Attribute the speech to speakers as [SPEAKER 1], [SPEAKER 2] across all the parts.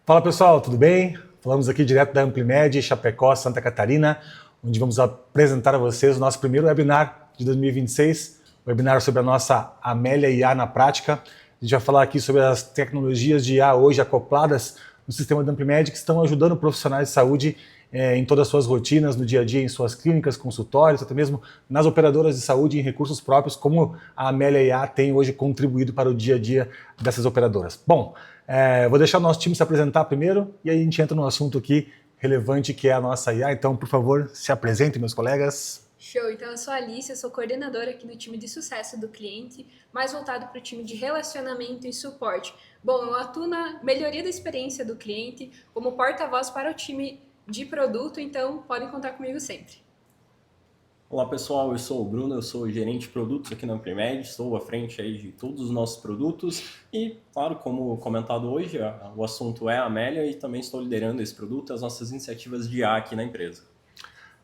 [SPEAKER 1] Fala pessoal, tudo bem? Falamos aqui direto da Amplimed, Chapecó, Santa Catarina, onde vamos apresentar a vocês o nosso primeiro webinar de 2026, webinar sobre a nossa Amélia IA na prática. A gente vai falar aqui sobre as tecnologias de IA hoje acopladas no sistema da Amplimed que estão ajudando profissionais de saúde em todas as suas rotinas, no dia a dia, em suas clínicas, consultórios, até mesmo nas operadoras de saúde em recursos próprios, como a Amélia IA tem hoje contribuído para o dia a dia dessas operadoras. Bom, vou deixar o nosso time se apresentar primeiro e aí a gente entra no assunto aqui relevante que é a nossa IA. Então, por favor, se apresentem, meus colegas.
[SPEAKER 2] Show! Então, eu sou a Alice, eu sou coordenadora aqui do time de sucesso do cliente, mais voltado para o time de relacionamento e suporte. Bom, eu atuo na melhoria da experiência do cliente como porta-voz para o time de produto, então podem contar comigo sempre.
[SPEAKER 3] Olá pessoal, eu sou o Bruno, eu sou gerente de produtos aqui na Amplimed, estou à frente aí de todos os nossos produtos e, claro, como comentado hoje, o assunto é a Amélia e também estou liderando esse produto e as nossas iniciativas de IA aqui na empresa.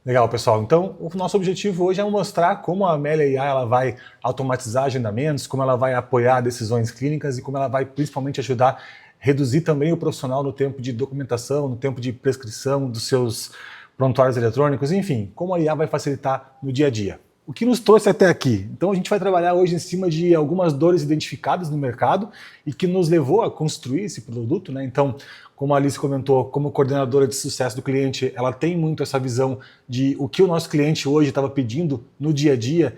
[SPEAKER 1] Legal, pessoal. Então, o nosso objetivo hoje é mostrar como a Amélia IA ela vai automatizar agendamentos, como ela vai apoiar decisões clínicas e como ela vai principalmente ajudar a reduzir também o profissional no tempo de documentação, no tempo de prescrição dos seus prontuários eletrônicos, enfim, como a IA vai facilitar no dia a dia. O que nos trouxe até aqui? Então a gente vai trabalhar hoje em cima de algumas dores identificadas no mercado e que nos levou a construir esse produto, né? Então, como a Alice comentou, como coordenadora de sucesso do cliente, ela tem muito essa visão de o que o nosso cliente hoje estava pedindo no dia a dia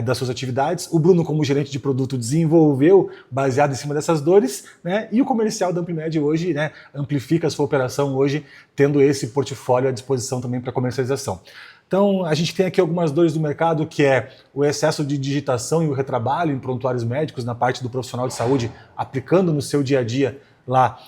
[SPEAKER 1] das suas atividades. O Bruno, como gerente de produto, desenvolveu baseado em cima dessas dores, né? E o comercial da Amplimed hoje, né, amplifica a sua operação hoje, tendo esse portfólio à disposição também para comercialização. Então, a gente tem aqui algumas dores do mercado, que é o excesso de digitação e o retrabalho em prontuários médicos na parte do profissional de saúde, aplicando no seu dia a dia lá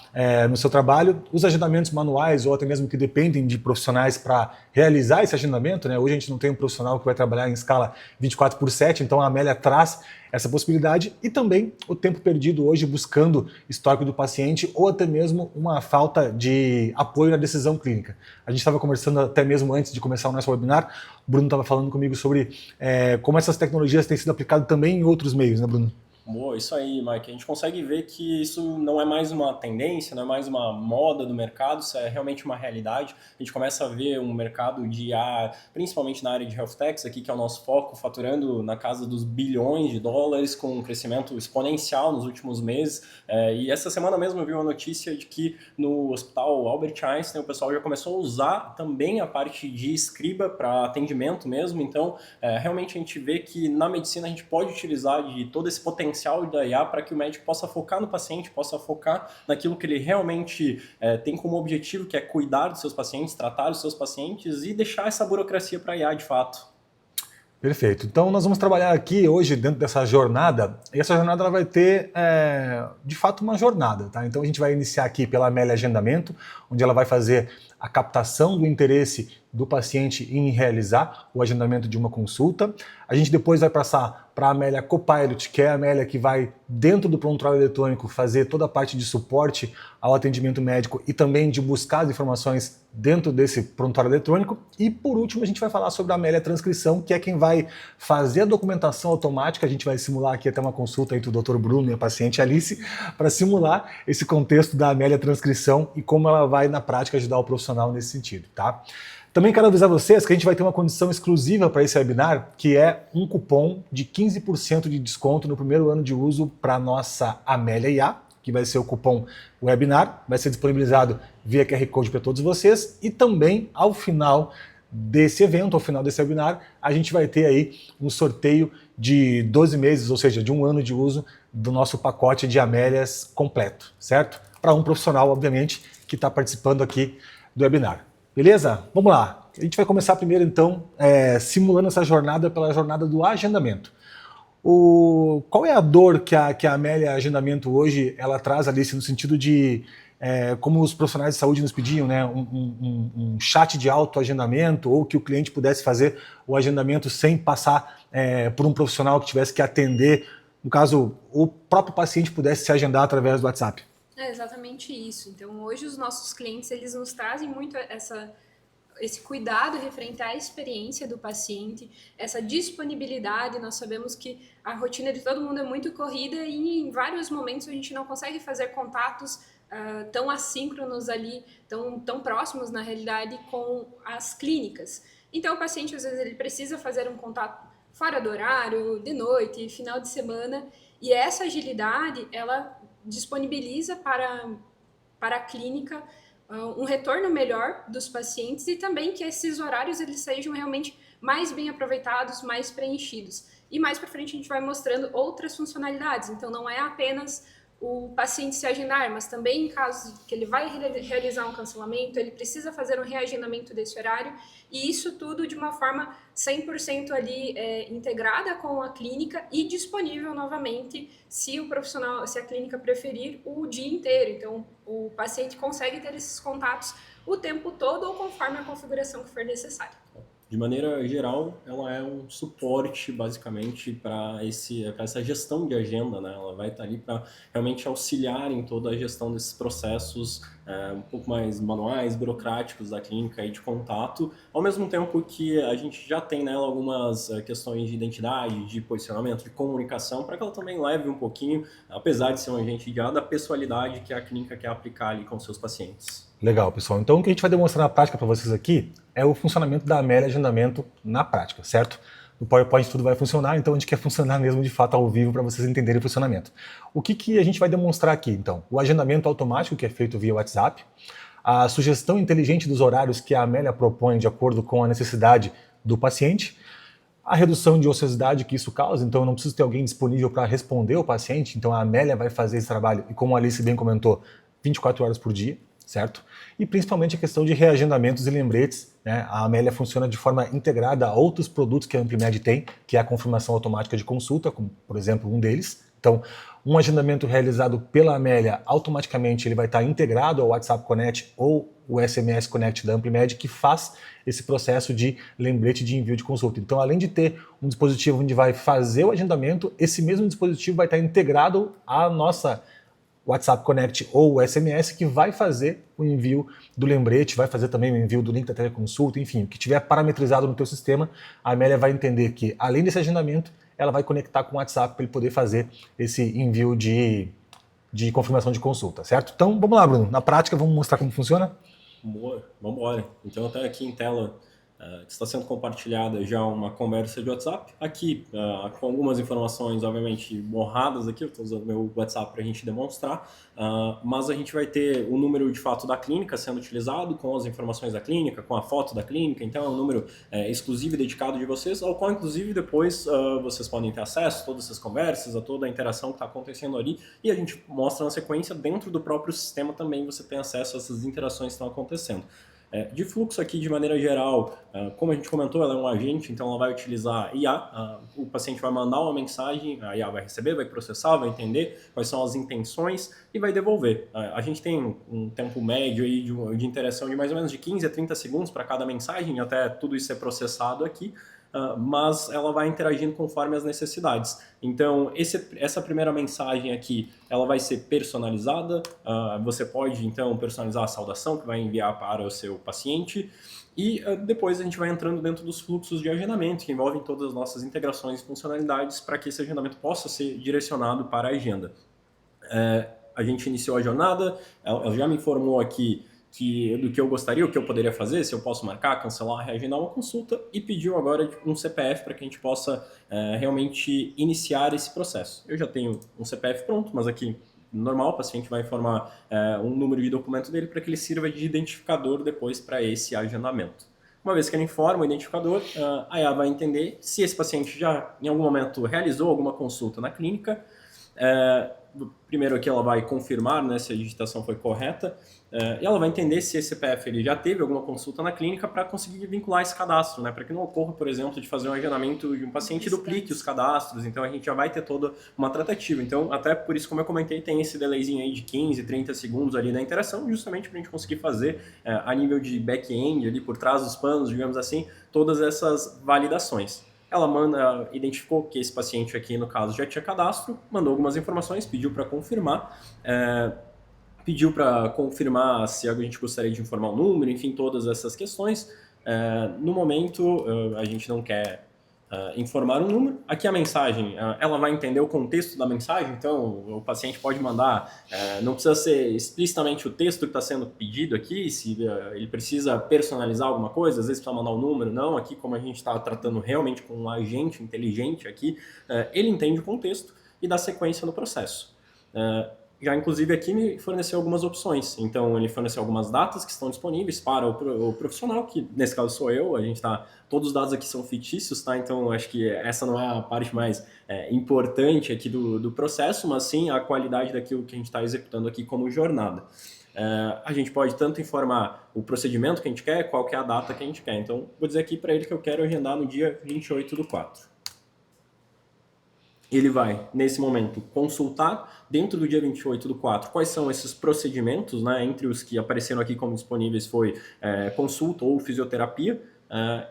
[SPEAKER 1] no seu trabalho, os agendamentos manuais ou até mesmo que dependem de profissionais para realizar esse agendamento, né? Hoje a gente não tem um profissional que vai trabalhar em escala 24/7, então a Amélia traz essa possibilidade e também o tempo perdido hoje buscando histórico do paciente ou até mesmo uma falta de apoio na decisão clínica. A gente estava conversando até mesmo antes de começar o nosso webinar, o Bruno estava falando comigo sobre como essas tecnologias têm sido aplicadas também em outros meios, né, Bruno?
[SPEAKER 3] Boa, isso aí, Mike. A gente consegue ver que isso não é mais uma tendência, não é mais uma moda do mercado, isso é realmente uma realidade. A gente começa a ver um mercado de IA, principalmente na área de health techs, aqui que é o nosso foco, faturando na casa dos bilhões de dólares, com um crescimento exponencial nos últimos meses. E essa semana mesmo eu vi uma notícia de que no Hospital Albert Einstein o pessoal já começou a usar também a parte de escriba para atendimento mesmo. Então, realmente a gente vê que na medicina a gente pode utilizar de todo esse potencial da IA para que o médico possa focar no paciente, possa focar naquilo que ele realmente tem como objetivo, que é cuidar dos seus pacientes, tratar os seus pacientes e deixar essa burocracia para a IA de fato.
[SPEAKER 1] Perfeito. Então nós vamos trabalhar aqui hoje dentro dessa jornada, e essa jornada ela vai ter, de fato, uma jornada, tá? Então a gente vai iniciar aqui pela Amélia Agendamento, onde ela vai fazer a captação do interesse do paciente em realizar o agendamento de uma consulta. A gente depois vai passar para a Amélia Copilot, que é a Amélia que vai, dentro do prontuário eletrônico, fazer toda a parte de suporte ao atendimento médico e também de buscar as informações dentro desse prontuário eletrônico. E por último, a gente vai falar sobre a Amélia Transcrição, que é quem vai fazer a documentação automática. A gente vai simular aqui até uma consulta entre o Dr. Bruno e a paciente Alice, para simular esse contexto da Amélia Transcrição e como ela vai, na prática, ajudar o profissional nesse sentido, tá? Também quero avisar vocês que a gente vai ter uma condição exclusiva para esse webinar, que é um cupom de 15% de desconto no primeiro ano de uso para a nossa Amélia IA, que vai ser o cupom webinar, vai ser disponibilizado via QR Code para todos vocês, e também ao final desse evento, ao final desse webinar, a gente vai ter aí um sorteio de 12 meses, ou seja, de um ano de uso do nosso pacote de Amélias completo, certo? Para um profissional, obviamente, que está participando aqui do webinar. Beleza? Vamos lá. A gente vai começar primeiro, então, simulando essa jornada pela jornada do agendamento. Qual é a dor que a Amélia Agendamento hoje ela traz, Alice, no sentido de, como os profissionais de saúde nos pediam, né, um chat de autoagendamento ou que o cliente pudesse fazer o agendamento sem passar por um profissional que tivesse que atender, no caso, o próprio paciente pudesse se agendar através do WhatsApp?
[SPEAKER 2] É exatamente isso. Então, hoje os nossos clientes, eles nos trazem muito esse cuidado referente à experiência do paciente, essa disponibilidade. Nós sabemos que a rotina de todo mundo é muito corrida e em vários momentos a gente não consegue fazer contatos tão assíncronos ali, tão próximos na realidade com as clínicas. Então o paciente às vezes ele precisa fazer um contato fora do horário, de noite, final de semana, e essa agilidade ela disponibiliza para a clínica um retorno melhor dos pacientes e também que esses horários eles sejam realmente mais bem aproveitados, mais preenchidos. E mais para frente a gente vai mostrando outras funcionalidades, então não é apenas o paciente se agendar, mas também em casos que ele vai realizar um cancelamento, ele precisa fazer um reagendamento desse horário, e isso tudo de uma forma 100% ali integrada com a clínica e disponível novamente se o profissional, se a clínica preferir, o dia inteiro. Então, o paciente consegue ter esses contatos o tempo todo ou conforme a configuração que for necessária.
[SPEAKER 3] De maneira geral, ela é um suporte, basicamente, para essa gestão de agenda, né? Ela vai estar ali para realmente auxiliar em toda a gestão desses processos um pouco mais manuais, burocráticos da clínica e de contato, ao mesmo tempo que a gente já tem nela algumas questões de identidade, de posicionamento, de comunicação, para que ela também leve um pouquinho, apesar de ser um agente guiado, da pessoalidade que a clínica quer aplicar ali com seus pacientes.
[SPEAKER 1] Legal, pessoal. Então, o que a gente vai demonstrar na prática para vocês aqui é o funcionamento da Amelia Agendamento na prática, certo? No PowerPoint tudo vai funcionar, então a gente quer funcionar mesmo de fato ao vivo para vocês entenderem o funcionamento. O que a gente vai demonstrar aqui, então? O agendamento automático, que é feito via WhatsApp, a sugestão inteligente dos horários que a Amelia propõe de acordo com a necessidade do paciente, a redução de ociosidade que isso causa, então eu não preciso ter alguém disponível para responder ao paciente, então a Amelia vai fazer esse trabalho, e como a Alice bem comentou, 24 horas por dia, certo? E principalmente a questão de reagendamentos e lembretes, né? A Amelia funciona de forma integrada a outros produtos que a Amplimed tem, que é a confirmação automática de consulta, como por exemplo um deles. Então, um agendamento realizado pela Amelia, automaticamente ele vai estar integrado ao WhatsApp Connect ou o SMS Connect da Amplimed, que faz esse processo de lembrete de envio de consulta. Então, além de ter um dispositivo onde vai fazer o agendamento, esse mesmo dispositivo vai estar integrado à nossa WhatsApp Connect ou o SMS, que vai fazer o envio do lembrete, vai fazer também o envio do link da teleconsulta, enfim, o que tiver parametrizado no teu sistema, a Amelia vai entender que, além desse agendamento, ela vai conectar com o WhatsApp para ele poder fazer esse envio de confirmação de consulta, certo? Então, vamos lá, Bruno. Na prática, vamos mostrar como funciona?
[SPEAKER 3] Boa, vamos embora. Então, até aqui em tela está sendo compartilhada já uma conversa de WhatsApp. Aqui, com algumas informações, obviamente, borradas aqui, eu estou usando meu WhatsApp para a gente demonstrar, mas a gente vai ter o número de fato da clínica sendo utilizado, com as informações da clínica, com a foto da clínica, então é um número exclusivo e dedicado de vocês, ao qual, inclusive, depois vocês podem ter acesso a todas essas conversas, a toda a interação que está acontecendo ali, e a gente mostra na sequência, dentro do próprio sistema também você tem acesso a essas interações que estão acontecendo. De fluxo aqui, de maneira geral, como a gente comentou, ela é um agente, então ela vai utilizar IA, o paciente vai mandar uma mensagem, a IA vai receber, vai processar, vai entender quais são as intenções e vai devolver. A gente tem um tempo médio aí de interação de mais ou menos de 15 a 30 segundos para cada mensagem, até tudo isso ser processado aqui, mas ela vai interagindo conforme as necessidades. Então, essa primeira mensagem aqui, ela vai ser personalizada, você pode, então, personalizar a saudação que vai enviar para o seu paciente, e depois a gente vai entrando dentro dos fluxos de agendamento, que envolvem todas as nossas integrações e funcionalidades para que esse agendamento possa ser direcionado para a agenda. A gente iniciou a jornada, ela já me informou aqui do que eu gostaria, o que eu poderia fazer, se eu posso marcar, cancelar, reagendar uma consulta, e pediu agora um CPF para que a gente possa realmente iniciar esse processo. Eu já tenho um CPF pronto, mas aqui, normal, o paciente vai informar um número de documento dele para que ele sirva de identificador depois para esse agendamento. Uma vez que ele informa o identificador, a IA vai entender se esse paciente já, em algum momento, realizou alguma consulta na clínica. Primeiro aqui ela vai confirmar, né, se a digitação foi correta, e ela vai entender se esse CPF ele já teve alguma consulta na clínica para conseguir vincular esse cadastro, né, para que não ocorra, por exemplo, de fazer um agendamento de um paciente e duplique os cadastros. Então a gente já vai ter toda uma tratativa. Então, até por isso, como eu comentei, tem esse delayzinho aí de 15, 30 segundos ali da interação, justamente para a gente conseguir fazer a nível de back-end, ali por trás dos panos, digamos assim, todas essas validações. Ela identificou que esse paciente aqui, no caso, já tinha cadastro, mandou algumas informações, pediu para confirmar, se a gente gostaria de informar o número, enfim, todas essas questões. No momento, a gente não quer informar um número. Aqui a mensagem, ela vai entender o contexto da mensagem, então o paciente pode mandar, não precisa ser explicitamente o texto que está sendo pedido aqui, se ele precisa personalizar alguma coisa, às vezes precisa mandar um número, não, aqui como a gente está tratando realmente com um agente inteligente aqui, ele entende o contexto e dá sequência no processo. Já, inclusive, aqui me forneceu algumas opções. Então, ele forneceu algumas datas que estão disponíveis para o profissional, que nesse caso sou eu. A gente tá, todos os dados aqui são fictícios, tá? Então, acho que essa não é a parte mais importante aqui do processo, mas sim a qualidade daquilo que a gente está executando aqui como jornada. A gente pode tanto informar o procedimento que a gente quer, qual que é a data que a gente quer. Então, vou dizer aqui para ele que eu quero agendar no dia 28/4. Ele vai, nesse momento, consultar dentro do dia 28/4 quais são esses procedimentos, né? Entre os que apareceram aqui como disponíveis foi consulta ou fisioterapia,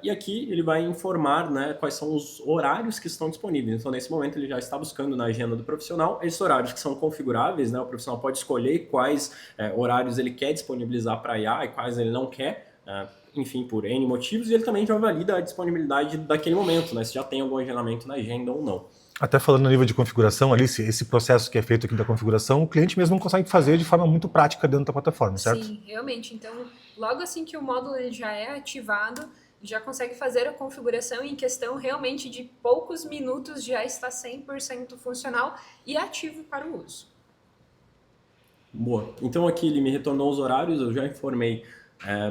[SPEAKER 3] e aqui ele vai informar, né, quais são os horários que estão disponíveis. Então, nesse momento, ele já está buscando na agenda do profissional esses horários que são configuráveis, né? O profissional pode escolher quais horários ele quer disponibilizar para IA e quais ele não quer, enfim, por N motivos, e ele também já valida a disponibilidade daquele momento, né? Se já tem algum agendamento na agenda ou não.
[SPEAKER 1] Até falando no nível de configuração, Alice, esse processo que é feito aqui da configuração, o cliente mesmo consegue fazer de forma muito prática dentro da plataforma, certo?
[SPEAKER 2] Sim, realmente. Então, logo assim que o módulo ele já é ativado, já consegue fazer a configuração em questão realmente de poucos minutos, já está 100% funcional e ativo para o uso.
[SPEAKER 3] Boa. Então aqui ele me retornou os horários, eu já informei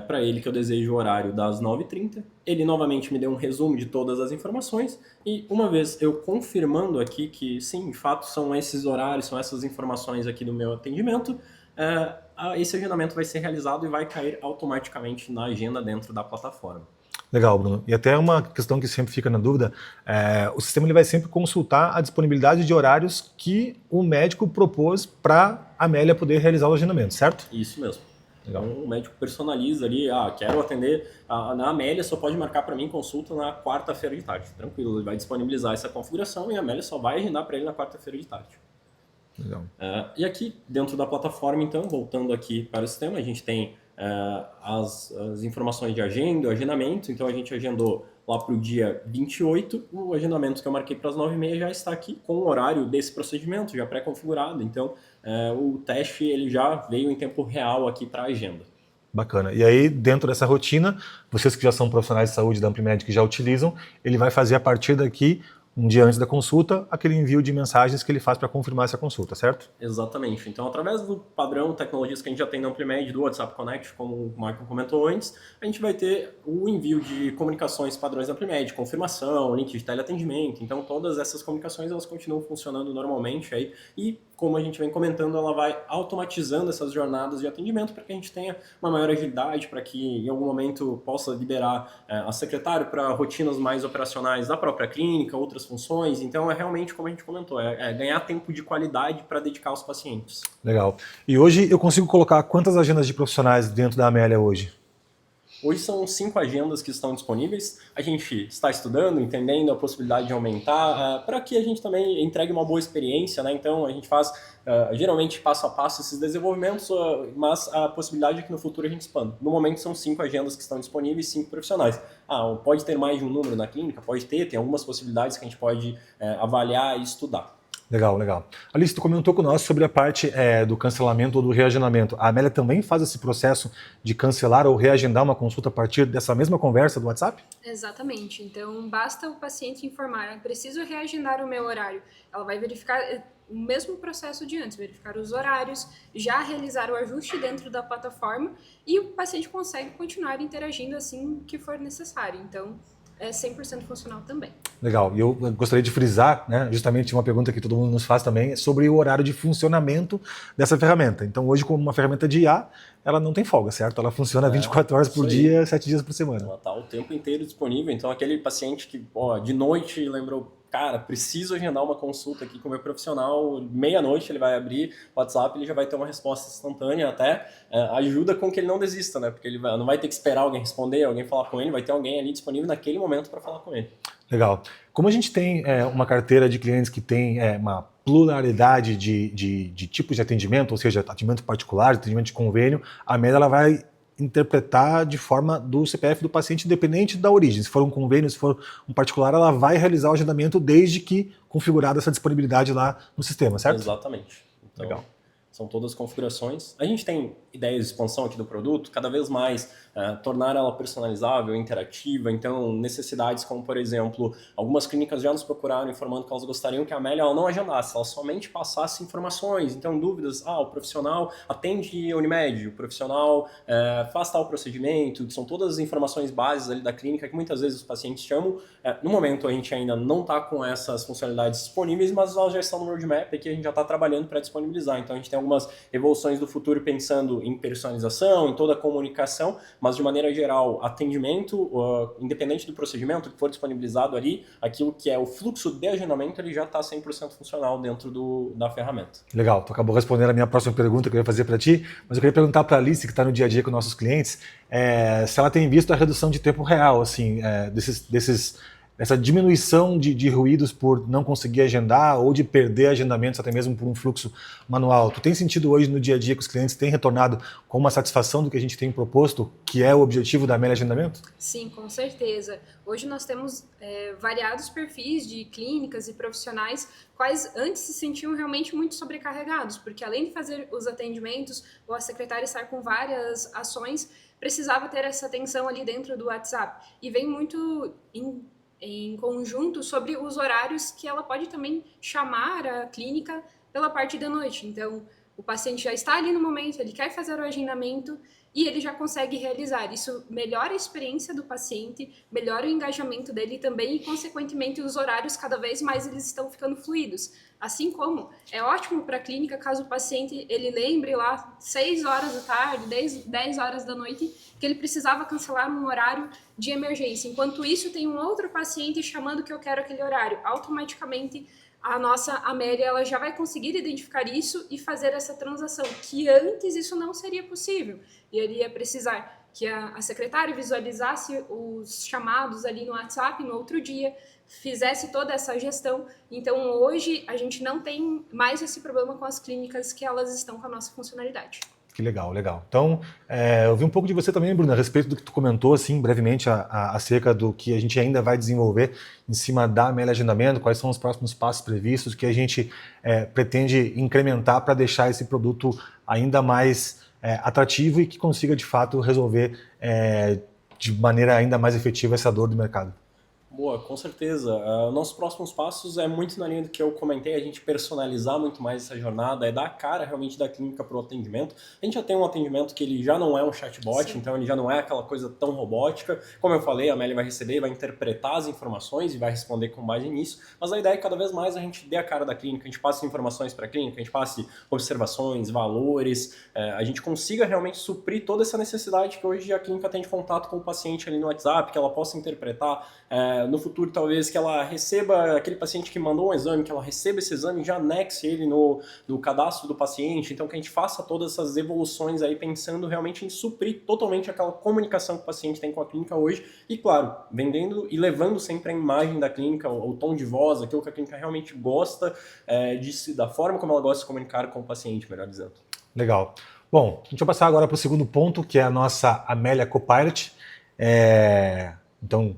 [SPEAKER 3] para ele que eu desejo o horário das 9h30. Ele novamente me deu um resumo de todas as informações e uma vez eu confirmando aqui que sim, de fato são esses horários, são essas informações aqui do meu atendimento, esse agendamento vai ser realizado e vai cair automaticamente na agenda dentro da plataforma.
[SPEAKER 1] Legal, Bruno. E até uma questão que sempre fica na dúvida, o sistema ele vai sempre consultar a disponibilidade de horários que o médico propôs para a Amélia poder realizar o agendamento, certo?
[SPEAKER 3] Isso mesmo.
[SPEAKER 1] Legal.
[SPEAKER 3] Então o médico personaliza ali, quero atender na Amélia, só pode marcar para mim consulta na quarta-feira de tarde. Tranquilo, ele vai disponibilizar essa configuração e a Amélia só vai agendar para ele na quarta-feira de tarde.
[SPEAKER 1] Legal.
[SPEAKER 3] E aqui, dentro da plataforma, então, voltando aqui para o sistema, a gente tem as informações de agenda, o agendamento. Então, a gente agendou lá para o dia 28, o agendamento que eu marquei para as 9h30 já está aqui com o horário desse procedimento, já pré-configurado. Então, o teste ele já veio em tempo real aqui para a agenda.
[SPEAKER 1] Bacana. E aí, dentro dessa rotina, vocês que já são profissionais de saúde da Amplimed que já utilizam, ele vai fazer a partir daqui, um dia antes da consulta, aquele envio de mensagens que ele faz para confirmar essa consulta, certo?
[SPEAKER 3] Exatamente. Então, através do padrão tecnologias que a gente já tem na Amplimed, do WhatsApp Connect, como o Michael comentou antes, a gente vai ter o envio de comunicações padrões da Amplimed, confirmação, link de teleatendimento. Então, todas essas comunicações elas continuam funcionando normalmente aí e, como a gente vem comentando, ela vai automatizando essas jornadas de atendimento para que a gente tenha uma maior agilidade, para que em algum momento possa liberar a secretária para rotinas mais operacionais da própria clínica, outras funções. Então, é realmente, como a gente comentou, ganhar tempo de qualidade para dedicar aos pacientes.
[SPEAKER 1] Legal. E hoje eu consigo colocar quantas agendas de profissionais dentro da Amélia hoje?
[SPEAKER 3] Hoje são 5 agendas que estão disponíveis. A gente está estudando, entendendo a possibilidade de aumentar, para que a gente também entregue uma boa experiência, né? Então, a gente faz geralmente passo a passo esses desenvolvimentos, mas a possibilidade é que no futuro a gente expanda. No momento são 5 agendas que estão disponíveis, 5 profissionais. Pode ter mais de um número na clínica? Pode ter, tem algumas possibilidades que a gente pode avaliar e estudar.
[SPEAKER 1] Legal, legal. Alice, tu comentou conosco sobre a parte do cancelamento ou do reagendamento. A Amélia também faz esse processo de cancelar ou reagendar uma consulta a partir dessa mesma conversa do WhatsApp?
[SPEAKER 2] Exatamente. Então, basta o paciente informar, preciso reagendar o meu horário. Ela vai verificar o mesmo processo de antes, verificar os horários, já realizar o ajuste dentro da plataforma e o paciente consegue continuar interagindo assim que for necessário. Então, é 100% funcional também.
[SPEAKER 1] Legal. E eu gostaria de frisar, né, justamente uma pergunta que todo mundo nos faz também, sobre o horário de funcionamento dessa ferramenta. Então, hoje, como uma ferramenta de IA, ela não tem folga, certo? Ela funciona 24 horas por dia, 7 dias por semana.
[SPEAKER 3] Ela está o tempo inteiro disponível. Então, aquele paciente que de noite lembrou, cara, preciso agendar uma consulta aqui com o meu profissional, meia-noite ele vai abrir o WhatsApp, ele já vai ter uma resposta instantânea, até ajuda com que ele não desista, né? Porque ele não vai ter que esperar alguém responder, alguém falar com ele, vai ter alguém ali disponível naquele momento para falar com ele.
[SPEAKER 1] Legal. Como a gente tem uma carteira de clientes que tem uma pluralidade de tipos de atendimento, ou seja, atendimento particular, atendimento de convênio, a Amélia ela vai interpretar de forma do CPF do paciente, independente da origem. Se for um convênio, se for um particular, ela vai realizar o agendamento desde que configurada essa disponibilidade lá no sistema, certo?
[SPEAKER 3] Exatamente. Então,
[SPEAKER 1] legal.
[SPEAKER 3] São todas configurações. A gente tem ideias de expansão aqui do produto, cada vez mais tornar ela personalizável, interativa. Então, necessidades como, por exemplo, algumas clínicas já nos procuraram informando que elas gostariam que a Amélia ela não agendasse, ela somente passasse informações. Então, dúvidas, o profissional atende Unimed, o profissional faz tal procedimento, que são todas as informações básicas ali da clínica que muitas vezes os pacientes chamam. No momento, a gente ainda não está com essas funcionalidades disponíveis, mas elas já estão no roadmap e que a gente já está trabalhando para disponibilizar. Então, a gente tem algumas evoluções do futuro pensando em personalização, em toda a comunicação, mas de maneira geral, atendimento, independente do procedimento que for disponibilizado ali, aquilo que é o fluxo de agendamento, ele já está 100% funcional dentro da ferramenta.
[SPEAKER 1] Legal, tu acabou respondendo a minha próxima pergunta que eu ia fazer para ti, mas eu queria perguntar para a Alice, que está no dia a dia com nossos clientes, se ela tem visto a redução de tempo real, assim, essa diminuição de ruídos por não conseguir agendar ou de perder agendamentos até mesmo por um fluxo manual. Tu tem sentido hoje no dia a dia que os clientes têm retornado com uma satisfação do que a gente tem proposto, que é o objetivo da Amélia Agendamento?
[SPEAKER 2] Sim, com certeza. Hoje nós temos variados perfis de clínicas e profissionais quais antes se sentiam realmente muito sobrecarregados, porque além de fazer os atendimentos ou a secretária estar com várias ações, precisava ter essa atenção ali dentro do WhatsApp. E vem muito em conjunto sobre os horários que ela pode também chamar a clínica pela parte da noite. Então, o paciente já está ali no momento, ele quer fazer o agendamento e ele já consegue realizar. Isso melhora a experiência do paciente, melhora o engajamento dele também e, consequentemente, os horários cada vez mais eles estão ficando fluidos. Assim como é ótimo para a clínica caso o paciente ele lembre lá 6 horas da tarde, 10 horas da noite, que ele precisava cancelar um horário de emergência. Enquanto isso, tem um outro paciente chamando que eu quero aquele horário. Automaticamente, a nossa Amélia ela já vai conseguir identificar isso e fazer essa transação, que antes isso não seria possível. E ele ia precisar que a secretária visualizasse os chamados ali no WhatsApp no outro dia, fizesse toda essa gestão. Então, hoje, a gente não tem mais esse problema com as clínicas que elas estão com a nossa funcionalidade.
[SPEAKER 1] Que legal, legal. Então, eu vi um pouco de você também, Bruna, a respeito do que tu comentou, assim, brevemente, acerca do que a gente ainda vai desenvolver em cima da Amélia Agendamento, quais são os próximos passos previstos, que a gente pretende incrementar para deixar esse produto ainda mais atrativo e que consiga, de fato, resolver de maneira ainda mais efetiva essa dor do mercado.
[SPEAKER 3] Boa, com certeza. Nossos próximos passos é muito na linha do que eu comentei, a gente personalizar muito mais essa jornada, é dar a cara realmente da clínica para o atendimento. A gente já tem um atendimento que ele já não é um chatbot, Sim. Então ele já não é aquela coisa tão robótica. Como eu falei, a Amélia vai receber, vai interpretar as informações e vai responder com base nisso, mas a ideia é que cada vez mais a gente dê a cara da clínica, a gente passe informações para a clínica, a gente passe observações, valores, a gente consiga realmente suprir toda essa necessidade que hoje a clínica tem de contato com o paciente ali no WhatsApp, que ela possa interpretar no futuro, talvez, que ela receba aquele paciente que mandou um exame, que ela receba esse exame e já anexe ele no cadastro do paciente. Então, que a gente faça todas essas evoluções aí, pensando realmente em suprir totalmente aquela comunicação que o paciente tem com a clínica hoje. E, claro, vendendo e levando sempre a imagem da clínica, o tom de voz, aquilo que a clínica realmente gosta, da forma como ela gosta de se comunicar com o paciente, melhor dizendo.
[SPEAKER 1] Legal. Bom, a gente vai passar agora para o segundo ponto, que é a nossa Amélia Copilot. Então,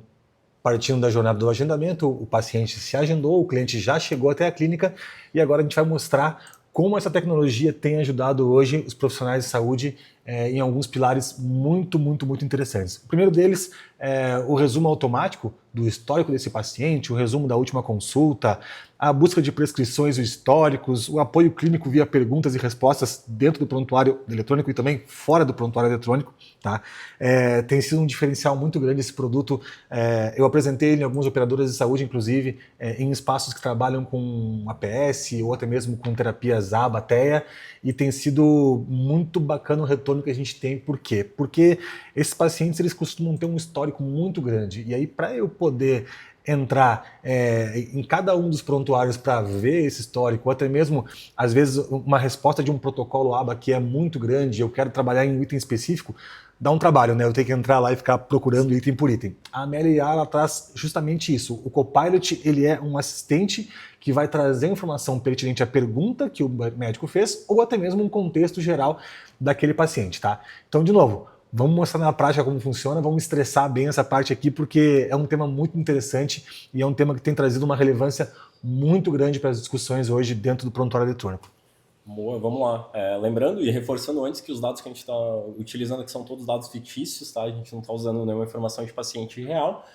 [SPEAKER 1] partindo da jornada do agendamento, o paciente se agendou, o cliente já chegou até a clínica e agora a gente vai mostrar como essa tecnologia tem ajudado hoje os profissionais de saúde em alguns pilares muito, muito, muito interessantes. O primeiro deles é o resumo automático do histórico desse paciente, o resumo da última consulta, a busca de prescrições e históricos, o apoio clínico via perguntas e respostas dentro do prontuário eletrônico e também fora do prontuário eletrônico. Tá? Tem sido um diferencial muito grande esse produto. Eu apresentei ele em algumas operadoras de saúde, inclusive, em espaços que trabalham com APS ou até mesmo com terapias ABA, TEA, e tem sido muito bacana o retorno que a gente tem. Por quê? Porque esses pacientes eles costumam ter um histórico muito grande, e aí para eu poder entrar em cada um dos prontuários para ver esse histórico, ou até mesmo, às vezes, uma resposta de um protocolo ABA que é muito grande, eu quero trabalhar em um item específico, dá um trabalho, né? Eu tenho que entrar lá e ficar procurando item por item. A Amélia ela traz justamente isso. O Copilot ele é um assistente que vai trazer informação pertinente à pergunta que o médico fez, ou até mesmo um contexto geral daquele paciente, tá? Então, de novo, Vamos mostrar na prática como funciona, vamos estressar bem essa parte aqui, porque é um tema muito interessante e é um tema que tem trazido uma relevância muito grande para as discussões hoje dentro do prontuário eletrônico.
[SPEAKER 3] Boa, vamos lá. Lembrando e reforçando antes que os dados que a gente está utilizando aqui são todos dados fictícios, tá? A gente não está usando nenhuma informação de paciente real.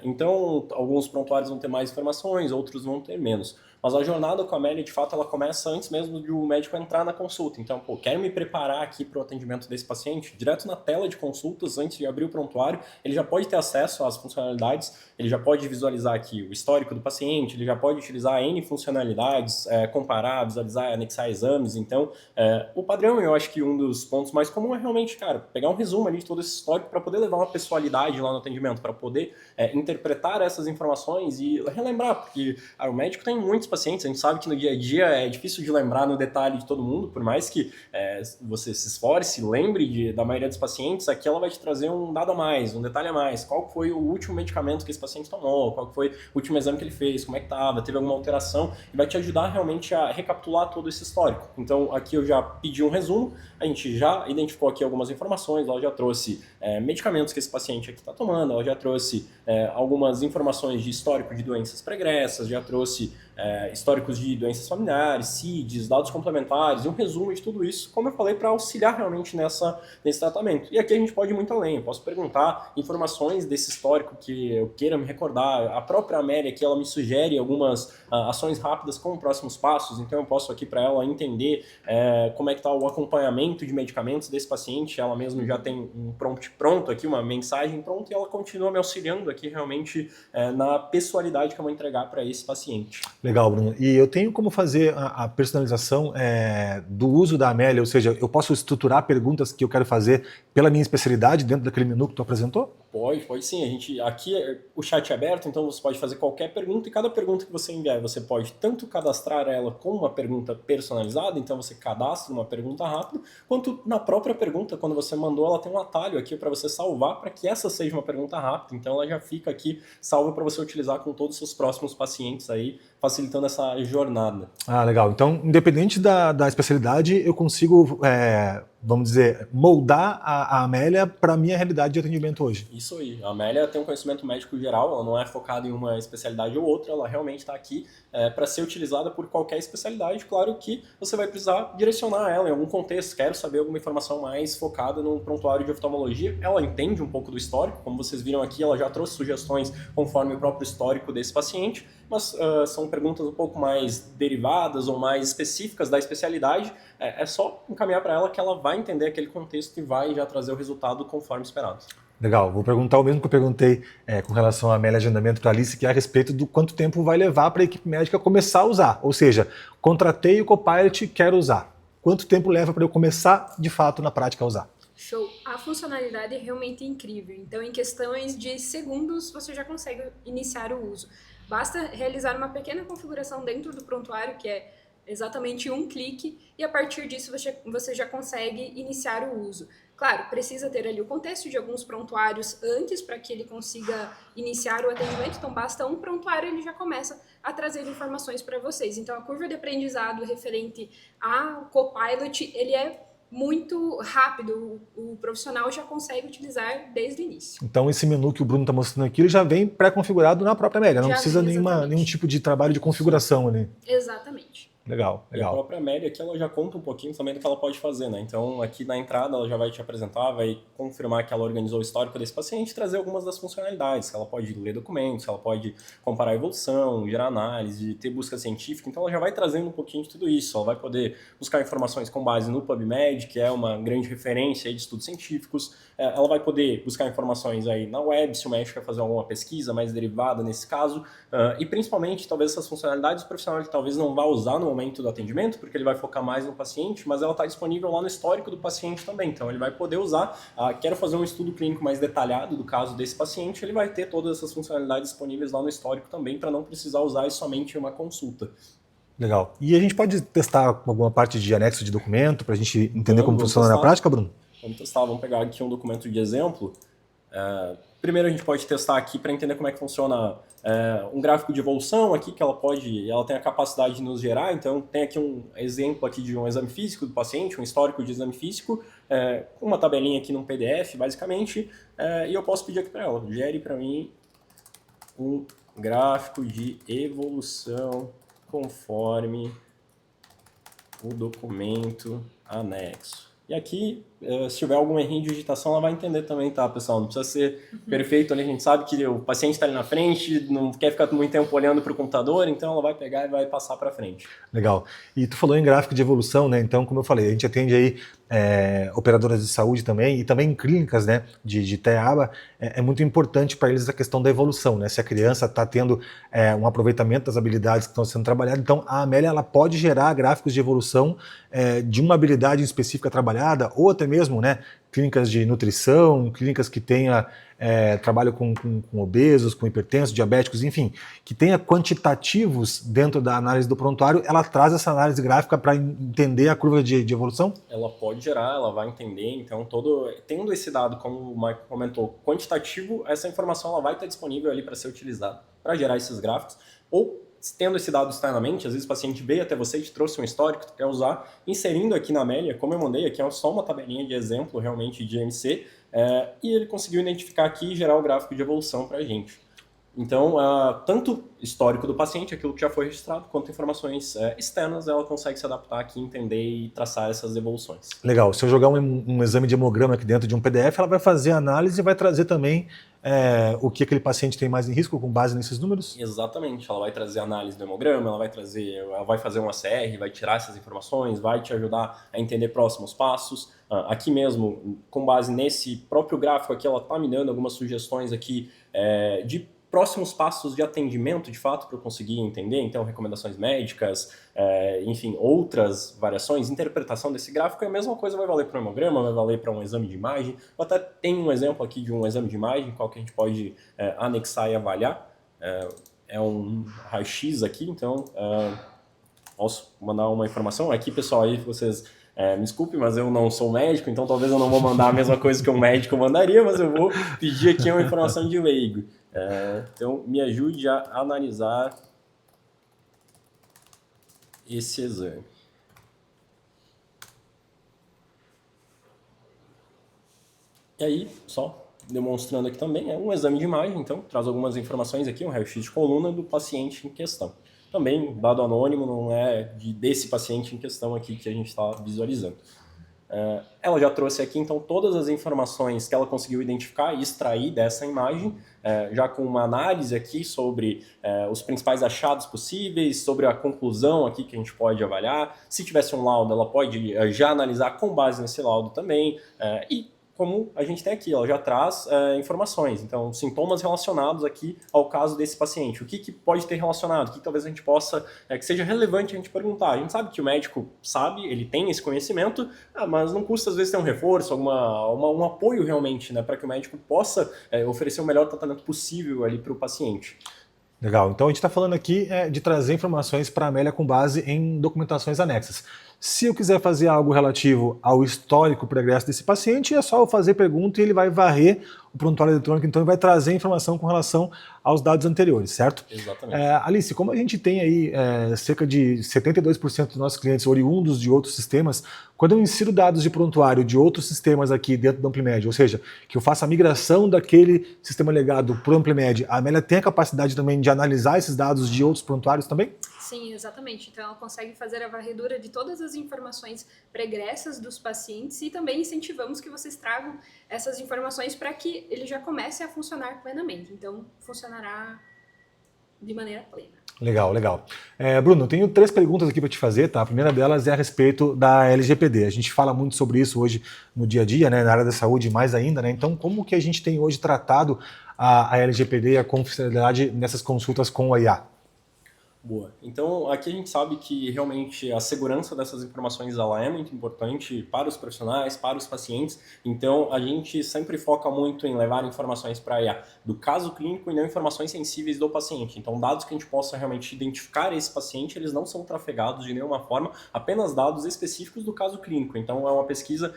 [SPEAKER 3] Então, alguns prontuários vão ter mais informações, outros vão ter menos. Mas a jornada com a Amélia, de fato, ela começa antes mesmo de o médico entrar na consulta. Então, quero me preparar aqui para o atendimento desse paciente, direto na tela de consultas, antes de abrir o prontuário, ele já pode ter acesso às funcionalidades, ele já pode visualizar aqui o histórico do paciente, ele já pode utilizar N funcionalidades, comparar, visualizar, anexar exames. Então, o padrão, eu acho que um dos pontos mais comuns é realmente, cara, pegar um resumo ali de todo esse histórico para poder levar uma pessoalidade lá no atendimento, para poder interpretar essas informações e relembrar, porque o médico tem muitos pacientes, a gente sabe que no dia a dia é difícil de lembrar no detalhe de todo mundo, por mais que você se esforce, lembre da maioria dos pacientes, aqui ela vai te trazer um dado a mais, um detalhe a mais, qual foi o último medicamento que esse paciente tomou, qual foi o último exame que ele fez, como é que estava, teve alguma alteração, e vai te ajudar realmente a recapitular todo esse histórico. Então aqui eu já pedi um resumo, a gente já identificou aqui algumas informações, ela já trouxe medicamentos que esse paciente aqui está tomando, ela já trouxe algumas informações de histórico de doenças pregressas, já trouxe históricos de doenças familiares, CIDs, dados complementares, e um resumo de tudo isso, como eu falei, para auxiliar realmente nesse tratamento. E aqui a gente pode ir muito além, eu posso perguntar informações desse histórico que eu queira me recordar, a própria Amélia aqui, ela me sugere algumas ações rápidas com próximos passos, então eu posso aqui para ela entender como é que está o acompanhamento de medicamentos desse paciente, ela mesmo já tem um prompt pronto aqui, uma mensagem pronta, e ela continua me auxiliando aqui realmente na pessoalidade que eu vou entregar para esse paciente.
[SPEAKER 1] Legal, Bruno. E eu tenho como fazer a personalização do uso da Amélia, ou seja, eu posso estruturar perguntas que eu quero fazer pela minha especialidade dentro daquele menu que tu apresentou?
[SPEAKER 3] Pode sim. Aqui o chat é aberto, então você pode fazer qualquer pergunta e cada pergunta que você enviar, você pode tanto cadastrar ela como uma pergunta personalizada, então você cadastra uma pergunta rápida, quanto na própria pergunta, quando você mandou, ela tem um atalho aqui para você salvar para que essa seja uma pergunta rápida, então ela já fica aqui salva para você utilizar com todos os seus próximos pacientes aí, facilitando essa jornada.
[SPEAKER 1] Ah, legal. Então, independente da especialidade, eu consigo, vamos dizer, moldar a Amélia para a minha realidade de atendimento hoje.
[SPEAKER 3] Isso aí. A Amélia tem um conhecimento médico geral, ela não é focada em uma especialidade ou outra, ela realmente está aqui para ser utilizada por qualquer especialidade. Claro que você vai precisar direcionar ela em algum contexto. Quero saber alguma informação mais focada no prontuário de oftalmologia. Ela entende um pouco do histórico, como vocês viram aqui, ela já trouxe sugestões conforme o próprio histórico desse paciente, mas são perguntas um pouco mais derivadas ou mais específicas da especialidade. É só encaminhar para ela que ela vai entender aquele contexto e vai já trazer o resultado conforme esperado.
[SPEAKER 1] Legal, vou perguntar o mesmo que eu perguntei com relação à Amélia Agendamento para a Alice, que é a respeito do quanto tempo vai levar para a equipe médica começar a usar. Ou seja, contratei o Copilot, quero usar. Quanto tempo leva para eu começar, de fato, na prática a usar?
[SPEAKER 2] Show! A funcionalidade é realmente incrível. Então, em questões de segundos, você já consegue iniciar o uso. Basta realizar uma pequena configuração dentro do prontuário, que é exatamente um clique, e a partir disso você já consegue iniciar o uso. Claro, precisa ter ali o contexto de alguns prontuários antes para que ele consiga iniciar o atendimento, então basta um prontuário e ele já começa a trazer informações para vocês. Então a curva de aprendizado referente ao Copilot, ele é muito rápido, o profissional já consegue utilizar desde o início.
[SPEAKER 1] Então esse menu que o Bruno está mostrando aqui, ele já vem pré-configurado na própria Amélia, não
[SPEAKER 2] Já
[SPEAKER 1] precisa
[SPEAKER 2] vem,
[SPEAKER 1] nenhum tipo de trabalho de configuração ali.
[SPEAKER 2] Exatamente.
[SPEAKER 1] Legal,
[SPEAKER 3] E a
[SPEAKER 1] legal.
[SPEAKER 3] própria Amélia aqui, ela já conta um pouquinho também do que ela pode fazer, né? Então, aqui na entrada, ela já vai te apresentar, vai confirmar que ela organizou o histórico desse paciente e trazer algumas das funcionalidades. Ela pode ler documentos, ela pode comparar a evolução, gerar análise, ter busca científica. Então, ela já vai trazendo um pouquinho de tudo isso. Ela vai poder buscar informações com base no PubMed, que é uma grande referência aí de estudos científicos. Ela vai poder buscar informações aí na web, se o médico quer fazer alguma pesquisa mais derivada nesse caso. E, principalmente, talvez essas funcionalidades o profissional que talvez não vá usar no momento do atendimento, porque ele vai focar mais no paciente, mas ela está disponível lá no histórico do paciente também, então ele vai poder usar, quero fazer um estudo clínico mais detalhado do caso desse paciente, ele vai ter todas essas funcionalidades disponíveis lá no histórico também, para não precisar usar isso somente em uma consulta.
[SPEAKER 1] Legal. E a gente pode testar alguma parte de anexo de documento para a gente entender como funciona na prática, Bruno?
[SPEAKER 3] Vamos testar, vamos pegar aqui um documento de exemplo. Primeiro a gente pode testar aqui para entender como é que funciona um gráfico de evolução aqui que ela tem a capacidade de nos gerar, então tem aqui um exemplo aqui de um exame físico do paciente, um histórico de exame físico, com uma tabelinha aqui num PDF, basicamente, e eu posso pedir aqui para ela, gere para mim um gráfico de evolução conforme o documento anexo. E aqui, se tiver algum erro de digitação, ela vai entender também, tá, pessoal? Não precisa ser perfeito ali, a gente sabe que o paciente está ali na frente, não quer ficar muito tempo olhando para o computador, então ela vai pegar e vai passar para frente.
[SPEAKER 1] Legal. E tu falou em gráfico de evolução, né? Então, como eu falei, a gente atende aí operadoras de saúde também e também clínicas, né, de TEABA. É muito importante para eles a questão da evolução, né? Se a criança está tendo um aproveitamento das habilidades que estão sendo trabalhadas, então a Amélia ela pode gerar gráficos de evolução de uma habilidade específica trabalhada, ou até mesmo, né, clínicas de nutrição, clínicas que tenha trabalho com obesos, com hipertensos, diabéticos, enfim, que tenha quantitativos dentro da análise do prontuário, ela traz essa análise gráfica para entender a curva de evolução?
[SPEAKER 3] Ela pode gerar, ela vai entender, então tendo esse dado, como o Michael comentou, quantitativo, essa informação ela vai estar disponível ali para ser utilizada para gerar esses gráficos, ou tendo esse dado externamente, às vezes o paciente veio até você e te trouxe um histórico que tu quer usar, inserindo aqui na Amélia, como eu mandei, aqui é só uma tabelinha de exemplo realmente de MC, e ele conseguiu identificar aqui e gerar o gráfico de evolução para a gente. Então, tanto histórico do paciente, aquilo que já foi registrado, quanto informações externas, ela consegue se adaptar aqui, entender e traçar essas evoluções.
[SPEAKER 1] Legal. Se eu jogar um exame de hemograma aqui dentro de um PDF, ela vai fazer a análise e vai trazer também o que aquele paciente tem mais em risco com base nesses números?
[SPEAKER 3] Exatamente. Ela vai trazer análise do hemograma, ela vai fazer um ACR, vai tirar essas informações, vai te ajudar a entender próximos passos. Aqui mesmo, com base nesse próprio gráfico aqui, ela está me dando algumas sugestões aqui de próximos passos de atendimento, de fato, para eu conseguir entender, então, recomendações médicas, enfim, outras variações, interpretação desse gráfico, e a mesma coisa vai valer para um hemograma, vai valer para um exame de imagem. Eu até tenho um exemplo aqui de um exame de imagem, qual que a gente pode anexar e avaliar. É um raio-x aqui, então, posso mandar uma informação. Aqui, pessoal, aí vocês... me desculpe, mas eu não sou médico, então talvez eu não vou mandar a mesma coisa que um médico mandaria, mas eu vou pedir aqui uma informação de leigo. Então, me ajude a analisar esse exame. E aí, só demonstrando aqui também, é um exame de imagem, então traz algumas informações aqui, um raio-x de coluna do paciente em questão. Também, dado anônimo, não é desse paciente em questão aqui que a gente está visualizando. Ela já trouxe aqui, então, todas as informações que ela conseguiu identificar e extrair dessa imagem, já com uma análise aqui sobre os principais achados possíveis, sobre a conclusão aqui que a gente pode avaliar. Se tivesse um laudo, ela pode já analisar com base nesse laudo também, e como a gente tem aqui, ela já traz informações, então sintomas relacionados aqui ao caso desse paciente, o que pode ter relacionado, o que talvez a gente possa, que seja relevante a gente perguntar. A gente sabe que o médico sabe, ele tem esse conhecimento, mas não custa às vezes ter um reforço, um apoio realmente, né, para que o médico possa oferecer o melhor tratamento possível ali para o paciente.
[SPEAKER 1] Legal, então a gente está falando aqui de trazer informações para a Amélia com base em documentações anexas. Se eu quiser fazer algo relativo ao histórico pregresso desse paciente, é só eu fazer pergunta e ele vai varrer o prontuário eletrônico, então ele vai trazer informação com relação aos dados anteriores, certo?
[SPEAKER 3] Exatamente.
[SPEAKER 1] Alice, como a gente tem aí cerca de 72% dos nossos clientes oriundos de outros sistemas, quando eu insiro dados de prontuário de outros sistemas aqui dentro do Amplimed, ou seja, que eu faça a migração daquele sistema legado para o Amplimed, a Amélia tem a capacidade também de analisar esses dados de outros prontuários também?
[SPEAKER 2] Sim, exatamente. Então, ela consegue fazer a varredura de todas as informações pregressas dos pacientes e também incentivamos que vocês tragam essas informações para que ele já comece a funcionar plenamente. Então, funcionará de maneira plena.
[SPEAKER 1] Legal, legal. Bruno, eu tenho 3 perguntas aqui para te fazer, tá? A primeira delas é a respeito da LGPD. A gente fala muito sobre isso hoje no dia a dia, né? Na área da saúde mais ainda, né? Então, como que a gente tem hoje tratado a LGPD e a confidencialidade nessas consultas com o IA?
[SPEAKER 3] Boa. Então, aqui a gente sabe que realmente a segurança dessas informações ela é muito importante para os profissionais, para os pacientes. Então, a gente sempre foca muito em levar informações para a IA do caso clínico e não informações sensíveis do paciente. Então, dados que a gente possa realmente identificar esse paciente, eles não são trafegados de nenhuma forma, apenas dados específicos do caso clínico. Então, é uma pesquisa,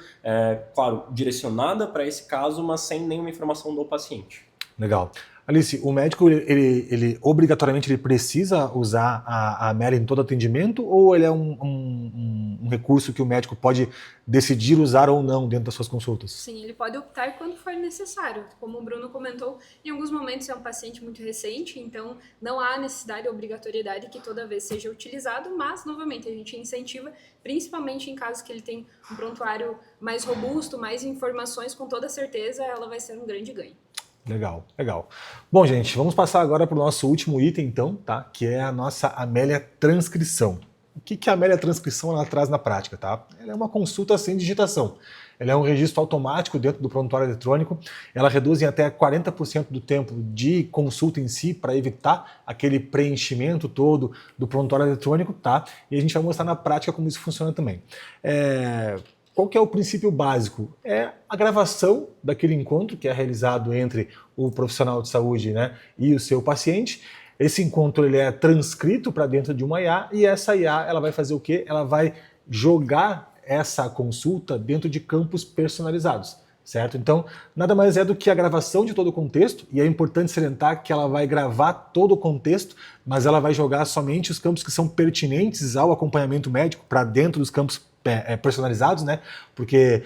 [SPEAKER 3] claro, direcionada para esse caso, mas sem nenhuma informação do paciente.
[SPEAKER 1] Legal. Alice, o médico, ele obrigatoriamente ele precisa usar a Amélia em todo atendimento ou ele é um recurso que o médico pode decidir usar ou não dentro das suas consultas?
[SPEAKER 2] Sim, ele pode optar quando for necessário. Como o Bruno comentou, em alguns momentos é um paciente muito recente, então não há necessidade ou obrigatoriedade que toda vez seja utilizado, mas, novamente, a gente incentiva, principalmente em casos que ele tem um prontuário mais robusto, mais informações, com toda certeza ela vai ser um grande ganho.
[SPEAKER 1] Legal, legal. Bom, gente, vamos passar agora para o nosso último item, então, tá? Que é a nossa Amélia Transcrição. O que a Amélia Transcrição ela traz na prática, tá? Ela é uma consulta sem digitação. Ela é um registro automático dentro do prontuário eletrônico. Ela reduz em até 40% do tempo de consulta em si para evitar aquele preenchimento todo do prontuário eletrônico, tá? E a gente vai mostrar na prática como isso funciona também. Qual que é o princípio básico? É a gravação daquele encontro que é realizado entre o profissional de saúde, né, e o seu paciente. Esse encontro ele é transcrito para dentro de uma IA e essa IA ela vai fazer o quê? Ela vai jogar essa consulta dentro de campos personalizados, certo? Então, nada mais é do que a gravação de todo o contexto, e é importante salientar que ela vai gravar todo o contexto, mas ela vai jogar somente os campos que são pertinentes ao acompanhamento médico para dentro dos campos personalizados, né? Porque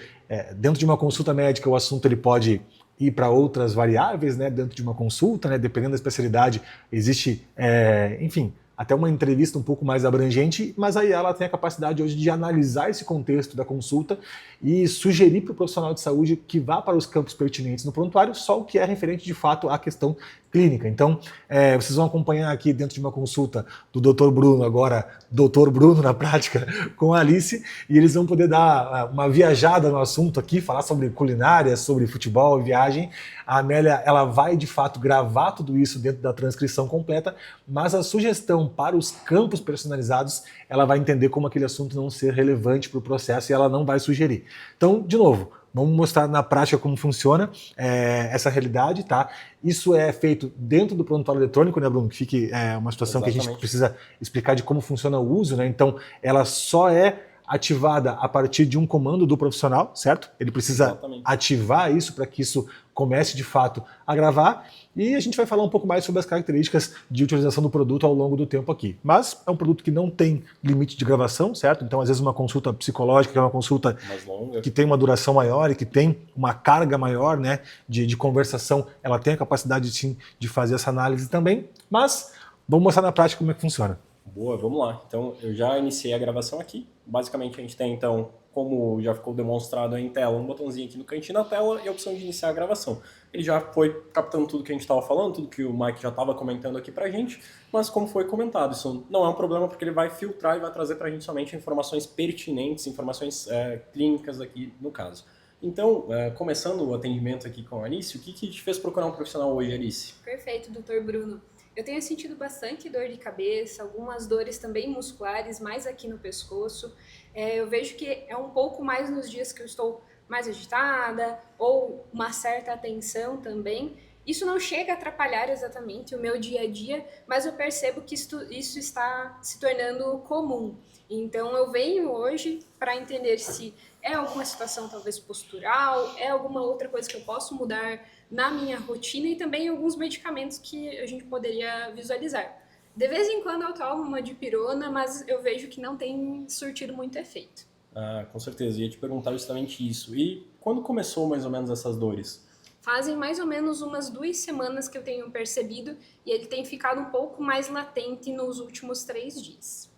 [SPEAKER 1] dentro de uma consulta médica o assunto ele pode ir para outras variáveis, né? Dentro de uma consulta, né? Dependendo da especialidade, existe, enfim, até uma entrevista um pouco mais abrangente, mas aí ela tem a capacidade hoje de analisar esse contexto da consulta e sugerir para o profissional de saúde que vá para os campos pertinentes no prontuário, só o que é referente de fato à questão clínica. Então, vocês vão acompanhar aqui dentro de uma consulta do Dr. Bruno, agora Dr. Bruno na prática, com a Alice, e eles vão poder dar uma viajada no assunto aqui, falar sobre culinária, sobre futebol e viagem. A Amélia, ela vai de fato gravar tudo isso dentro da transcrição completa, mas a sugestão para os campos personalizados, ela vai entender como aquele assunto não ser relevante para o processo e ela não vai sugerir. Então, de novo, vamos mostrar na prática como funciona essa realidade, tá? Isso é feito dentro do prontuário eletrônico, né, Bruno? Que fique uma situação
[SPEAKER 3] Exatamente.
[SPEAKER 1] que a gente precisa explicar de como funciona o uso, né? Então, ela só é ativada a partir de um comando do profissional, certo? Ele precisa
[SPEAKER 3] Exatamente.
[SPEAKER 1] ativar isso para que isso comece de fato a gravar, e a gente vai falar um pouco mais sobre as características de utilização do produto ao longo do tempo aqui. Mas é um produto que não tem limite de gravação, certo? Então, às vezes, uma consulta psicológica, que é uma consulta
[SPEAKER 3] Mais longa.
[SPEAKER 1] que tem uma duração maior e que tem uma carga maior, né, de conversação, ela tem a capacidade sim de fazer essa análise também, mas vamos mostrar na prática como é que funciona.
[SPEAKER 3] Boa, vamos lá. Então, eu já iniciei a gravação aqui. Basicamente, a gente tem, então, como já ficou demonstrado em tela, um botãozinho aqui no cantinho da tela e a opção de iniciar a gravação. Ele já foi captando tudo que a gente estava falando, tudo que o Mike já estava comentando aqui pra gente, mas como foi comentado, isso não é um problema porque ele vai filtrar e vai trazer pra gente somente informações pertinentes, informações clínicas aqui no caso. Então, começando o atendimento aqui com a Alice, o que te fez procurar um profissional hoje, Alice?
[SPEAKER 2] Perfeito, Dr. Bruno. Eu tenho sentido bastante dor de cabeça, algumas dores também musculares, mais aqui no pescoço. Eu vejo que é um pouco mais nos dias que eu estou mais agitada ou uma certa atenção também. Isso não chega a atrapalhar exatamente o meu dia a dia, mas eu percebo que isso está se tornando comum. Então eu venho hoje para entender se é alguma situação talvez postural, é alguma outra coisa que eu posso mudar na minha rotina e também alguns medicamentos que a gente poderia visualizar. De vez em quando eu tomo uma dipirona, mas eu vejo que não tem surtido muito efeito.
[SPEAKER 3] Ah, com certeza, ia te perguntar justamente isso. E quando começou mais ou menos essas dores?
[SPEAKER 2] Fazem mais ou menos umas 2 semanas que eu tenho percebido e ele tem ficado um pouco mais latente nos últimos 3 dias.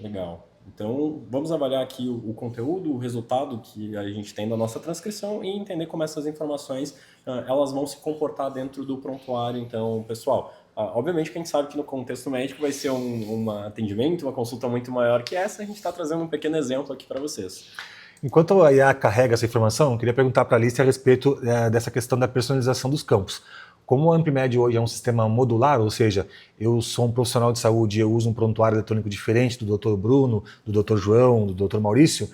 [SPEAKER 3] Legal. Então, vamos avaliar aqui o conteúdo, o resultado que a gente tem da nossa transcrição e entender como essas informações elas vão se comportar dentro do prontuário. Então, pessoal, obviamente que a gente sabe que no contexto médico vai ser um atendimento, uma consulta muito maior que essa, a gente está trazendo um pequeno exemplo aqui para vocês.
[SPEAKER 1] Enquanto a IA carrega essa informação, eu queria perguntar para a Alice a respeito dessa questão da personalização dos campos. Como o Ampmed hoje é um sistema modular, ou seja, eu sou um profissional de saúde e eu uso um prontuário eletrônico diferente do Dr. Bruno, do Dr. João, do Dr. Maurício,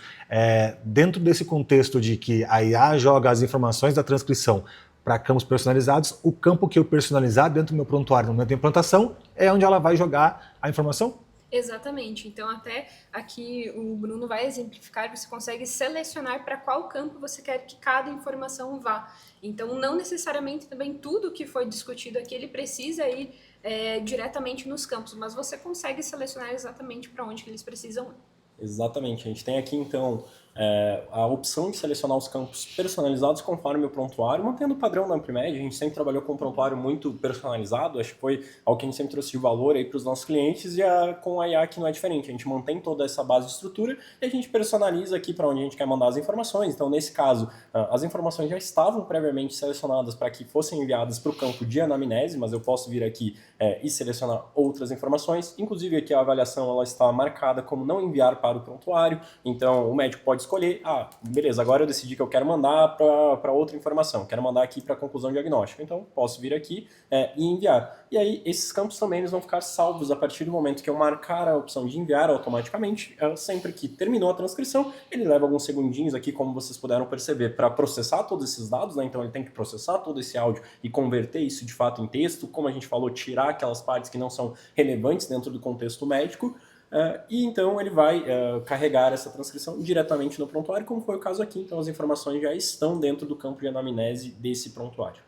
[SPEAKER 1] dentro desse contexto de que a IA joga as informações da transcrição para campos personalizados, o campo que eu personalizar dentro do meu prontuário, no momento da implantação, é onde ela vai jogar a informação?
[SPEAKER 2] Exatamente. Então, até aqui o Bruno vai exemplificar, você consegue selecionar para qual campo você quer que cada informação vá. Então, não necessariamente também tudo que foi discutido aqui, ele precisa ir diretamente nos campos, mas você consegue selecionar exatamente para onde que eles precisam ir.
[SPEAKER 3] Exatamente. A gente tem aqui, então, a opção de selecionar os campos personalizados conforme o prontuário, mantendo o padrão da Amplimed. A gente sempre trabalhou com um prontuário muito personalizado, acho que foi algo que a gente sempre trouxe de valor aí para os nossos clientes, e com a IA que não é diferente. A gente mantém toda essa base de estrutura e a gente personaliza aqui para onde a gente quer mandar as informações. Então, nesse caso, as informações já estavam previamente selecionadas para que fossem enviadas para o campo de anamnese, mas eu posso vir aqui e selecionar outras informações. Inclusive, aqui a avaliação ela está marcada como não enviar para o prontuário, então o médico pode escolher, beleza, agora eu decidi que eu quero mandar para outra informação, quero mandar aqui para a conclusão diagnóstica, então posso vir aqui e enviar. E aí esses campos também eles vão ficar salvos a partir do momento que eu marcar a opção de enviar automaticamente, sempre que terminou a transcrição, ele leva alguns segundinhos aqui, como vocês puderam perceber, para processar todos esses dados, né? Então ele tem que processar todo esse áudio e converter isso de fato em texto, como a gente falou, tirar aquelas partes que não são relevantes dentro do contexto médico, e então ele vai carregar essa transcrição diretamente no prontuário, como foi o caso aqui. Então as informações já estão dentro do campo de anamnese desse prontuário.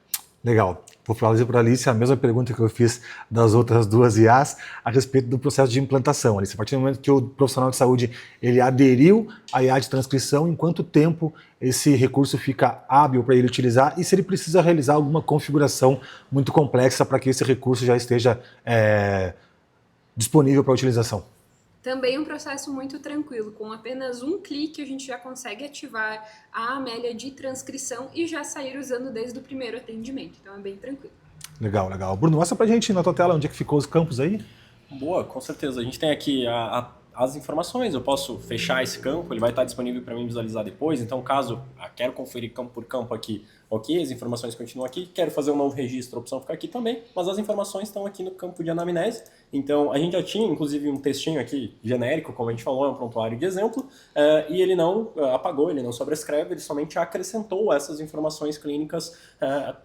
[SPEAKER 1] Legal. Vou fazer para a Alice a mesma pergunta que eu fiz das outras duas IAs a respeito do processo de implantação. Alice, a partir do momento que o profissional de saúde ele aderiu à IA de transcrição, em quanto tempo esse recurso fica hábil para ele utilizar e se ele precisa realizar alguma configuração muito complexa para que esse recurso já esteja disponível para utilização?
[SPEAKER 2] Também um processo muito tranquilo, com apenas um clique a gente já consegue ativar a Amélia de transcrição e já sair usando desde o primeiro atendimento, então é bem tranquilo.
[SPEAKER 1] Legal, legal. Bruno, mostra pra gente na tua tela onde é que ficou os campos aí.
[SPEAKER 3] Boa, com certeza. A gente tem aqui as informações, eu posso fechar esse campo, ele vai estar disponível para mim visualizar depois, então caso quero conferir campo por campo aqui, ok, as informações continuam aqui, quero fazer um novo registro, a opção fica aqui também, mas as informações estão aqui no campo de anamnese, então a gente já tinha inclusive um textinho aqui genérico, como a gente falou, é um prontuário de exemplo, e ele não apagou, ele não sobrescreve, ele somente acrescentou essas informações clínicas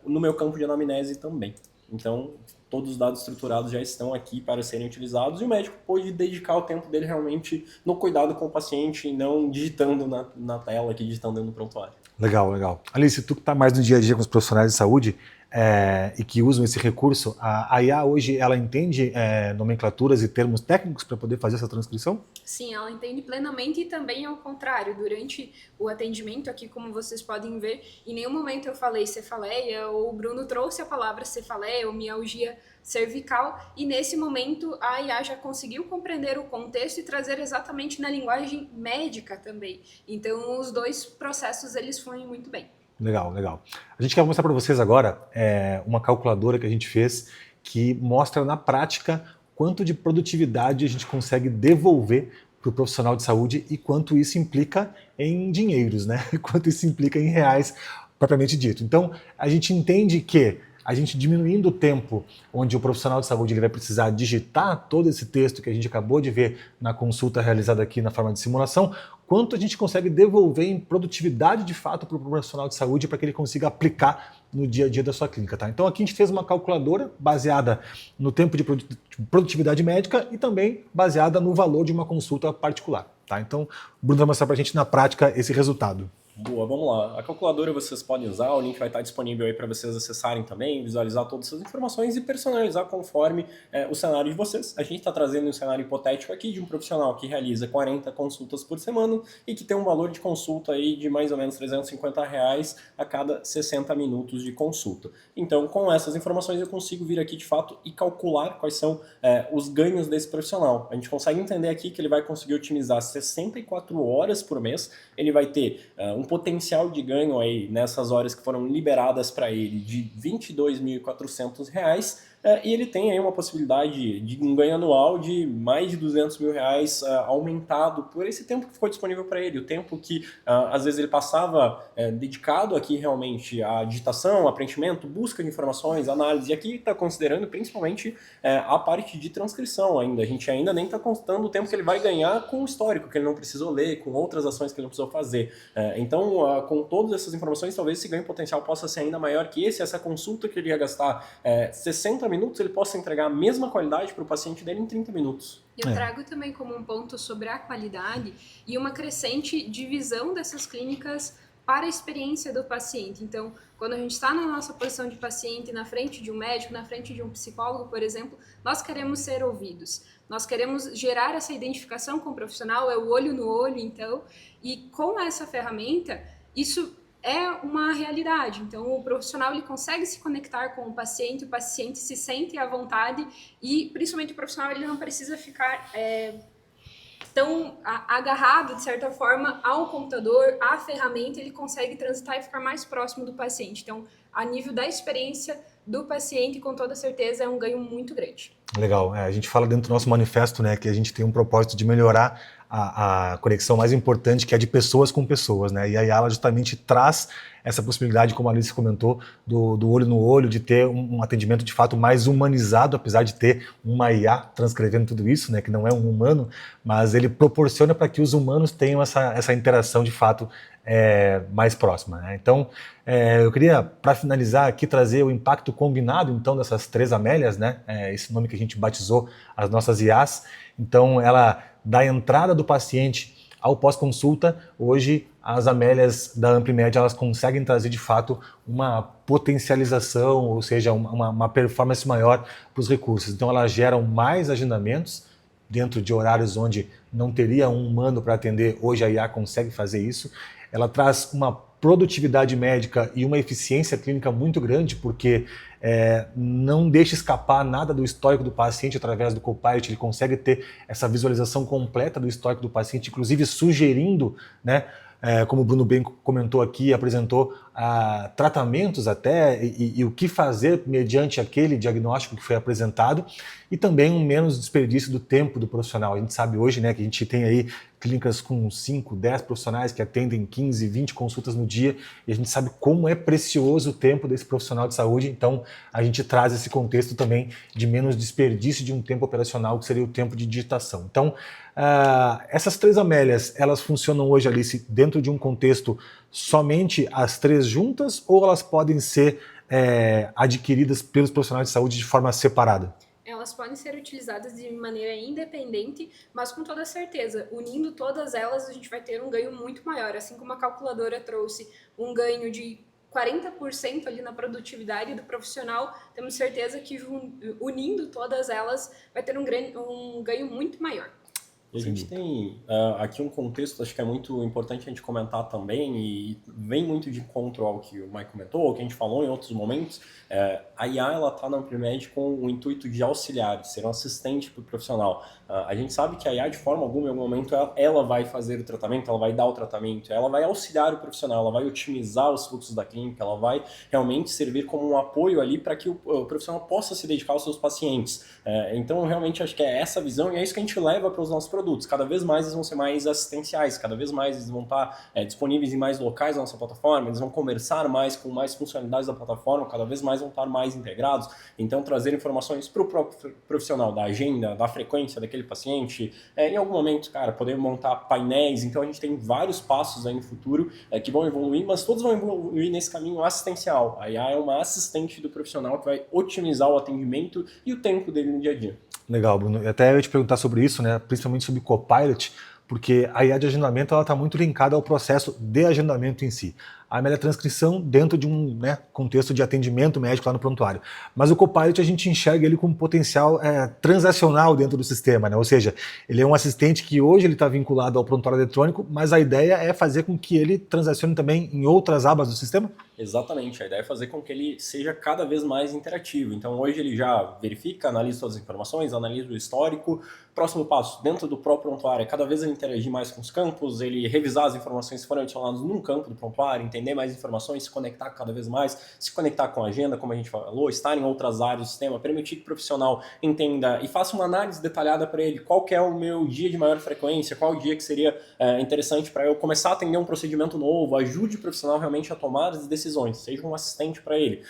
[SPEAKER 3] no meu campo de anamnese também. Então, todos os dados estruturados já estão aqui para serem utilizados e o médico pode dedicar o tempo dele realmente no cuidado com o paciente e não digitando na tela aqui, digitando dentro do prontuário.
[SPEAKER 1] Legal, legal. Alice, tu que está mais no dia a dia com os profissionais de saúde e que usam esse recurso, a IA hoje ela entende nomenclaturas e termos técnicos para poder fazer essa transcrição?
[SPEAKER 2] Sim, ela entende plenamente e também ao contrário. Durante o atendimento aqui, como vocês podem ver, em nenhum momento eu falei cefaleia ou o Bruno trouxe a palavra cefaleia ou mialgia cervical e nesse momento a IA já conseguiu compreender o contexto e trazer exatamente na linguagem médica também. Então os dois processos eles fluem muito bem.
[SPEAKER 1] Legal, legal. A gente quer mostrar para vocês agora uma calculadora que a gente fez que mostra na prática quanto de produtividade a gente consegue devolver para o profissional de saúde e quanto isso implica em dinheiros, né? Quanto isso implica em reais, propriamente dito. Então, a gente entende que a gente diminuindo o tempo onde o profissional de saúde ele vai precisar digitar todo esse texto que a gente acabou de ver na consulta realizada aqui na forma de simulação, quanto a gente consegue devolver em produtividade de fato para o profissional de saúde para que ele consiga aplicar no dia a dia da sua clínica. Tá? Então aqui a gente fez uma calculadora baseada no tempo de produtividade médica e também baseada no valor de uma consulta particular. Tá? Então o Bruno vai mostrar para a gente na prática esse resultado.
[SPEAKER 3] Boa, vamos lá. A calculadora vocês podem usar, o link vai estar disponível aí para vocês acessarem também, visualizar todas essas informações e personalizar conforme o cenário de vocês. A gente está trazendo um cenário hipotético aqui de um profissional que realiza 40 consultas por semana e que tem um valor de consulta aí de mais ou menos R$350 a cada 60 minutos de consulta. Então, com essas informações eu consigo vir aqui de fato e calcular quais são os ganhos desse profissional. A gente consegue entender aqui que ele vai conseguir otimizar 64 horas por mês, ele vai ter um potencial de ganho aí nessas horas que foram liberadas para ele de R$22.400 e ele tem aí uma possibilidade de um ganho anual de mais de R$200 mil aumentado por esse tempo que ficou disponível para ele, o tempo que às vezes ele passava dedicado aqui realmente à digitação, a preenchimento, busca de informações, análise, e aqui está considerando principalmente a parte de transcrição ainda, a gente ainda nem está contando o tempo que ele vai ganhar com o histórico, que ele não precisou ler, com outras ações que ele não precisou fazer. Então, com todas essas informações, talvez esse ganho potencial possa ser ainda maior que essa consulta que ele ia gastar 60 minutos minutos ele possa entregar a mesma qualidade para o paciente dele em 30 minutos.
[SPEAKER 2] Eu trago também como um ponto sobre a qualidade e uma crescente divisão dessas clínicas para a experiência do paciente. Então, quando a gente está na nossa posição de paciente, na frente de um médico, na frente de um psicólogo, por exemplo, nós queremos ser ouvidos. Nós queremos gerar essa identificação com o profissional, é o olho no olho, então, e com essa ferramenta, isso é uma realidade. Então, o profissional ele consegue se conectar com o paciente se sente à vontade e, principalmente, o profissional ele não precisa ficar tão agarrado, de certa forma, ao computador, à ferramenta, ele consegue transitar e ficar mais próximo do paciente. Então, a nível da experiência do paciente, com toda certeza, é um ganho muito grande.
[SPEAKER 1] Legal. A gente fala dentro do nosso manifesto, né, que a gente tem um propósito de melhorar a conexão mais importante, que é de pessoas com pessoas, né? E a IA justamente traz essa possibilidade, como a Alice comentou, do olho no olho, de ter um atendimento de fato mais humanizado, apesar de ter uma IA transcrevendo tudo isso, né, que não é um humano, mas ele proporciona para que os humanos tenham essa interação de fato mais próxima, né? Então, eu queria, para finalizar aqui, trazer o impacto combinado, então, dessas 3 Amélias, né? Esse nome que a gente batizou as nossas IAs. Então, ela, da entrada do paciente ao pós-consulta, hoje as Amélias da Amplimed, elas conseguem trazer, de fato, uma potencialização, ou seja, uma performance maior para os recursos. Então, elas geram mais agendamentos dentro de horários onde não teria um humano para atender. Hoje a IA consegue fazer isso. Ela traz uma produtividade médica e uma eficiência clínica muito grande, porque não deixa escapar nada do histórico do paciente através do Copilot. Ele consegue ter essa visualização completa do histórico do paciente, inclusive sugerindo, né, como o Bruno bem comentou aqui, apresentou tratamentos até e o que fazer mediante aquele diagnóstico que foi apresentado, e também um menos desperdício do tempo do profissional. A gente sabe hoje, né, que a gente tem aí clínicas com 5, 10 profissionais que atendem 15, 20 consultas no dia, e a gente sabe como é precioso o tempo desse profissional de saúde. Então a gente traz esse contexto também de menos desperdício de um tempo operacional, que seria o tempo de digitação. Então, essas 3 Amélias, elas funcionam hoje, Alice, dentro de um contexto somente as 3 juntas, ou elas podem ser adquiridas pelos profissionais de saúde de forma separada?
[SPEAKER 2] Elas podem ser utilizadas de maneira independente, mas com toda certeza, unindo todas elas, a gente vai ter um ganho muito maior. Assim como a calculadora trouxe um ganho de 40% ali na produtividade do profissional, temos certeza que unindo todas elas vai ter um ganho muito maior.
[SPEAKER 3] E a gente tem aqui um contexto, acho que é muito importante a gente comentar também, e vem muito de encontro ao que o Mike comentou, ao que a gente falou em outros momentos. A IA está na Amplimed com o intuito de auxiliar, de ser um assistente para o profissional. A gente sabe que a IA, de forma alguma, em algum momento, ela vai fazer o tratamento, ela vai dar o tratamento, ela vai auxiliar o profissional, ela vai otimizar os fluxos da clínica, ela vai realmente servir como um apoio ali para que o profissional possa se dedicar aos seus pacientes. Então, realmente, acho que é essa visão e é isso que a gente leva para os nossos produtos. Cada vez mais eles vão ser mais assistenciais, cada vez mais eles vão estar disponíveis em mais locais da nossa plataforma, eles vão conversar mais com mais funcionalidades da plataforma, cada vez mais vão estar mais integrados, então trazer informações para o próprio profissional da agenda, da frequência daquele paciente, em algum momento, cara, poder montar painéis. Então a gente tem vários passos aí no futuro que vão evoluir, mas todos vão evoluir nesse caminho assistencial. A IA é uma assistente do profissional que vai otimizar o atendimento e o tempo dele no dia a dia.
[SPEAKER 1] Legal, Bruno. E até eu ia te perguntar sobre isso, né? Principalmente sobre Copilot, porque a IA de agendamento está muito linkada ao processo de agendamento em si. A teletranscrição dentro de um contexto de atendimento médico lá no prontuário. Mas o Copilot a gente enxerga ele com potencial transacional dentro do sistema, né? Ou seja, ele é um assistente que hoje ele está vinculado ao prontuário eletrônico, mas a ideia é fazer com que ele transacione também em outras abas do sistema?
[SPEAKER 3] Exatamente, a ideia é fazer com que ele seja cada vez mais interativo. Então hoje ele já verifica, analisa todas as informações, analisa o histórico. Próximo passo, dentro do próprio prontuário, é cada vez ele interagir mais com os campos, ele revisar as informações que foram adicionadas num campo do prontuário, entender mais informações, se conectar cada vez mais, se conectar com a agenda, como a gente falou, estar em outras áreas do sistema, permitir que o profissional entenda e faça uma análise detalhada para ele, qual que é o meu dia de maior frequência, qual o dia que seria interessante para eu começar a atender um procedimento novo, ajude o profissional realmente a tomar as decisões decisões, seja um assistente para ele,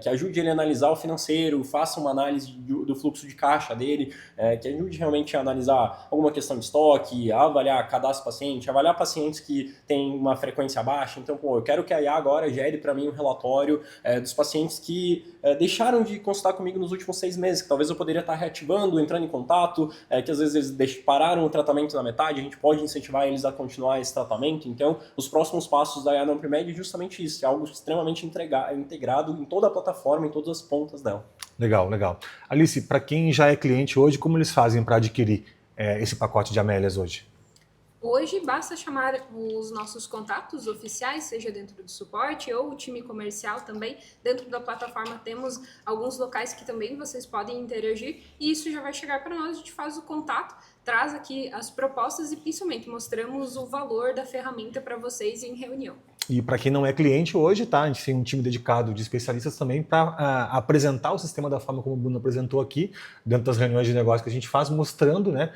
[SPEAKER 3] que ajude ele a analisar o financeiro, faça uma análise do fluxo de caixa dele, que ajude realmente a analisar alguma questão de estoque, a avaliar cadastro paciente, avaliar pacientes que têm uma frequência baixa. Então, eu quero que a IA agora gere para mim um relatório dos pacientes que deixaram de consultar comigo nos últimos 6 meses, que talvez eu poderia estar reativando, entrando em contato, que às vezes eles pararam o tratamento na metade, a gente pode incentivar eles a continuar esse tratamento. Então, os próximos passos da IA na Amplimed é justamente isso, é algo extremamente integrado em toda a plataforma, em todas as pontas dela.
[SPEAKER 1] Legal, legal. Alice, para quem já é cliente hoje, como eles fazem para adquirir esse pacote de Amélias hoje?
[SPEAKER 2] Hoje basta chamar os nossos contatos oficiais, seja dentro do suporte ou o time comercial também. Dentro da plataforma temos alguns locais que também vocês podem interagir e isso já vai chegar para nós, a gente faz o contato, traz aqui as propostas e principalmente mostramos o valor da ferramenta para vocês em reunião.
[SPEAKER 1] E para quem não é cliente hoje, tá? A gente tem um time dedicado de especialistas também para apresentar o sistema da forma como o Bruno apresentou aqui, dentro das reuniões de negócio que a gente faz, mostrando, né,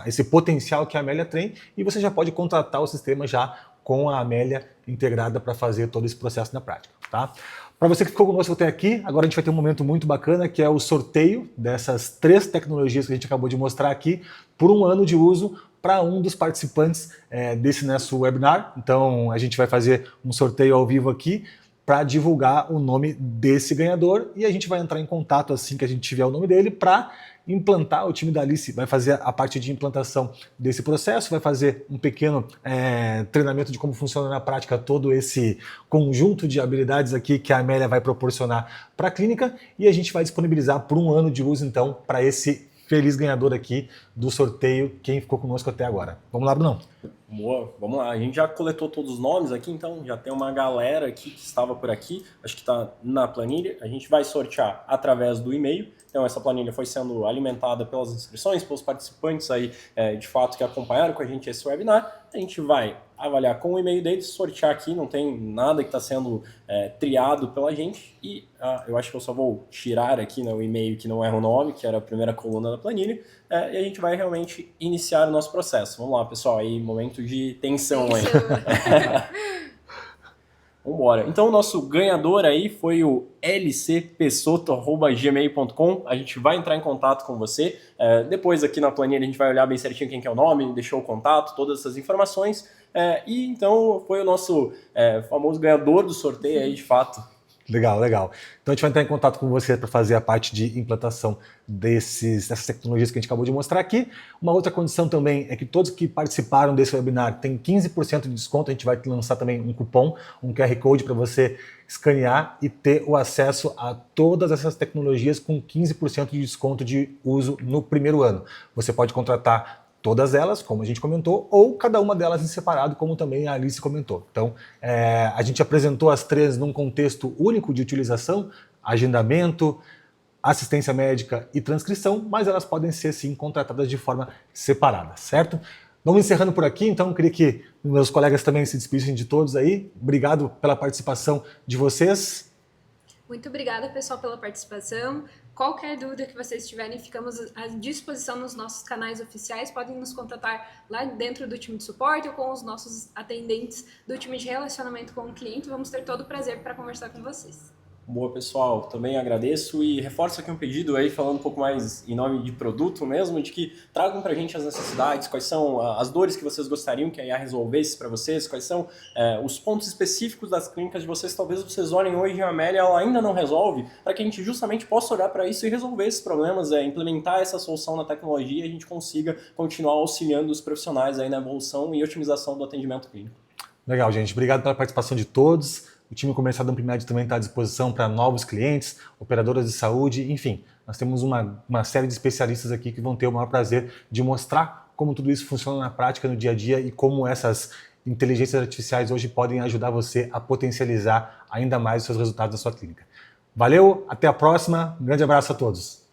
[SPEAKER 1] esse potencial que a Amélia tem, e você já pode contratar o sistema já com a Amélia integrada para fazer todo esse processo na prática, tá? Para você que ficou conosco até aqui, agora a gente vai ter um momento muito bacana, que é o sorteio dessas 3 tecnologias que a gente acabou de mostrar aqui, por 1 ano de uso, para um dos participantes desse nosso webinar. Então a gente vai fazer um sorteio ao vivo aqui para divulgar o nome desse ganhador e a gente vai entrar em contato assim que a gente tiver o nome dele para implantar. O time da Alice vai fazer a parte de implantação desse processo, vai fazer um pequeno treinamento de como funciona na prática todo esse conjunto de habilidades aqui que a Amélia vai proporcionar para a clínica e a gente vai disponibilizar por 1 ano de uso então para esse feliz ganhador aqui do sorteio, quem ficou conosco até agora. Vamos lá, Bruno?
[SPEAKER 3] Boa, vamos lá. A gente já coletou todos os nomes aqui, então já tem uma galera aqui que estava por aqui, acho que está na planilha. A gente vai sortear através do e-mail. Então essa planilha foi sendo alimentada pelas inscrições, pelos participantes aí, de fato, que acompanharam com a gente esse webinar. A gente vai avaliar com o e-mail deles, sortear aqui, não tem nada que está sendo triado pela gente. E eu acho que eu só vou tirar aqui, né, o e-mail que não era o nome, que era a primeira coluna da planilha, e a gente vai realmente iniciar o nosso processo. Vamos lá, pessoal, aí momento de tensão aí. Vambora. Então o nosso ganhador aí foi o lcpessoto@gmail.com. A gente vai entrar em contato com você. Depois aqui na planilha a gente vai olhar bem certinho quem que é o nome, deixou o contato, todas essas informações. E então foi o nosso famoso ganhador do sorteio aí, de fato.
[SPEAKER 1] Legal, legal. Então a gente vai entrar em contato com você para fazer a parte de implantação dessas tecnologias que a gente acabou de mostrar aqui. Uma outra condição também é que todos que participaram desse webinar têm 15% de desconto. A gente vai lançar também um cupom, um QR Code para você escanear e ter o acesso a todas essas tecnologias com 15% de desconto de uso no primeiro ano. Você pode contratar todas elas, como a gente comentou, ou cada uma delas em separado, como também a Alice comentou. Então, a gente apresentou as 3 num contexto único de utilização, agendamento, assistência médica e transcrição, mas elas podem ser, sim, contratadas de forma separada, certo? Vamos encerrando por aqui, então eu queria que meus colegas também se despedissem de todos aí. Obrigado pela participação de vocês.
[SPEAKER 2] Muito obrigada, pessoal, pela participação. Qualquer dúvida que vocês tiverem, ficamos à disposição nos nossos canais oficiais. Podem nos contatar lá dentro do time de suporte ou com os nossos atendentes do time de relacionamento com o cliente. Vamos ter todo o prazer para conversar com vocês.
[SPEAKER 3] Boa, pessoal, também agradeço e reforço aqui um pedido aí, falando um pouco mais em nome de produto mesmo, de que tragam pra gente as necessidades, quais são as dores que vocês gostariam que a IA resolvesse para vocês, quais são os pontos específicos das clínicas de vocês, talvez vocês olhem hoje a Amélia, ela ainda não resolve, para que a gente justamente possa olhar para isso e resolver esses problemas, implementar essa solução na tecnologia e a gente consiga continuar auxiliando os profissionais aí na evolução e otimização do atendimento clínico.
[SPEAKER 1] Legal, gente. Obrigado pela participação de todos. O time comercial da Amplimed também está à disposição para novos clientes, operadoras de saúde, enfim. Nós temos uma série de especialistas aqui que vão ter o maior prazer de mostrar como tudo isso funciona na prática, no dia a dia e como essas inteligências artificiais hoje podem ajudar você a potencializar ainda mais os seus resultados da sua clínica. Valeu, até a próxima. Um grande abraço a todos.